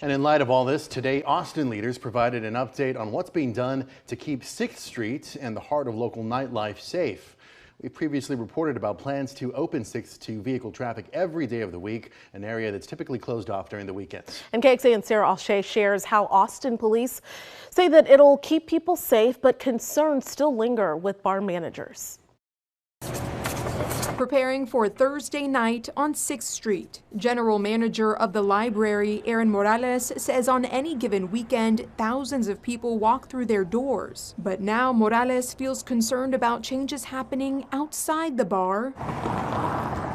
And in light of all this, today Austin leaders provided an update on what's being done to keep 6th Street and the heart of local nightlife safe. We previously reported about plans to open 6th to vehicle traffic every day of the week, an area that's typically closed off during the weekends. And KXAN Sarah Alshay shares how Austin police say that it'll keep people safe, but concerns still linger with bar managers. Preparing for Thursday night on 6th Street. General Manager of the library, Aaron Morales, says on any given weekend, thousands of people walk through their doors. But now Morales feels concerned about changes happening outside the bar,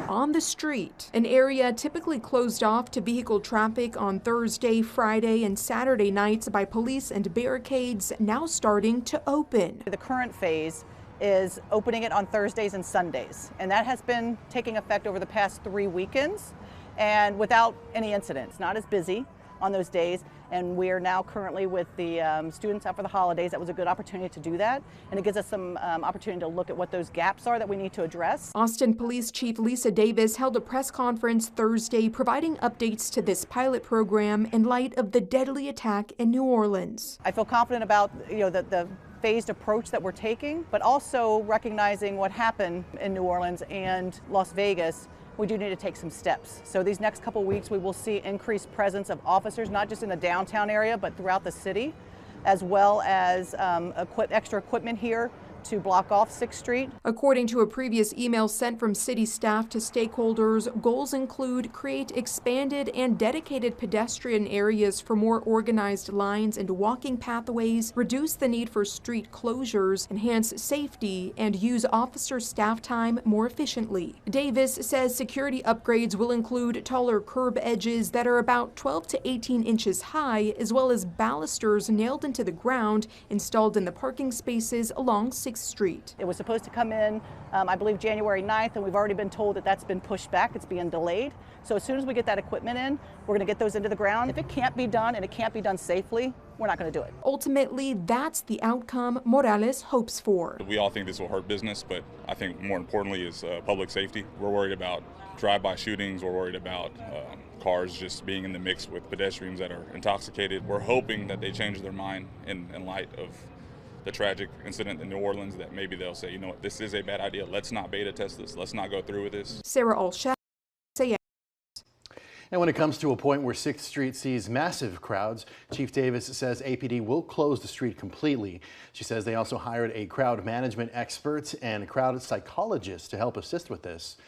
on the street, an area typically closed off to vehicle traffic on Thursday, Friday, and Saturday nights by police and barricades now starting to open. The current phase is opening it on Thursdays and Sundays, and that has been taking effect over the past 3 weekends and without any incidents. Not as busy on those days, and we are now currently with the students out for the holidays. That was a good opportunity to do that, and it gives us some opportunity to look at what those gaps are that we need to address. Austin Police Chief Lisa Davis held a press conference Thursday providing updates to this pilot program in light of the deadly attack in New Orleans. I feel confident about the phased approach that we're taking, but also recognizing what happened in New Orleans and Las Vegas. We do need to take some steps. So these next couple weeks we will see increased presence of officers, not just in the downtown area, but throughout the city, as well as extra equipment here to block off 6th Street. According to a previous email sent from city staff to stakeholders, goals include create expanded and dedicated pedestrian areas for more organized lines and walking pathways, reduce the need for street closures, enhance safety, and use officer staff time more efficiently. Davis says security upgrades will include taller curb edges that are about 12 to 18 inches high, as well as balusters nailed into the ground installed in the parking spaces along 6th Street. It was supposed to come in, I believe, January 9th, and we've already been told that that's been pushed back. It's being delayed. So as soon as we get that equipment in, we're going to get those into the ground. If it can't be done and it can't be done safely, we're not going to do it. Ultimately, that's the outcome Morales hopes for. We all think this will hurt business, but I think more importantly is public safety. We're worried about drive-by shootings. We're worried about cars just being in the mix with pedestrians that are intoxicated. We're hoping that they change their mind in light of the tragic incident in New Orleans, that maybe they'll say, you know what, this is a bad idea. Let's not beta test this. Let's not go through with this. Sarah Alshay. And when it comes to a point where 6th Street sees massive crowds, Chief Davis says APD will close the street completely. She says they also hired a crowd management expert and crowd psychologist to help assist with this.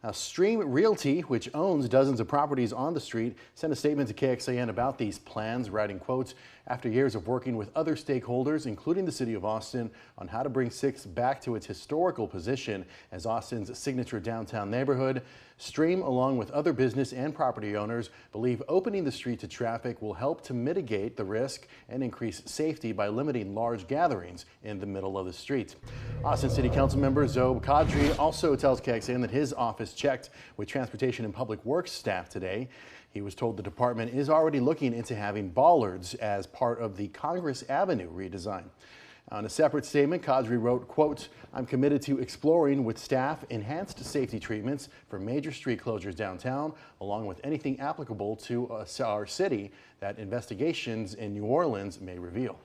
Now, Stream Realty, which owns dozens of properties on the street, sent a statement to KXAN about these plans, writing, quote, after years of working with other stakeholders, including the city of Austin, on how to bring 6th back to its historical position as Austin's signature downtown neighborhood, Stream, along with other business and property owners, believe opening the street to traffic will help to mitigate the risk and increase safety by limiting large gatherings in the middle of the street. Austin City Council member Zob Kadri also tells KXAN that his office checked with Transportation and Public Works staff today. He was told the department is already looking into having bollards as part of the Congress Avenue redesign. On a separate statement, Kadri wrote, quote, I'm committed to exploring with staff enhanced safety treatments for major street closures downtown, along with anything applicable to our city that investigations in New Orleans may reveal.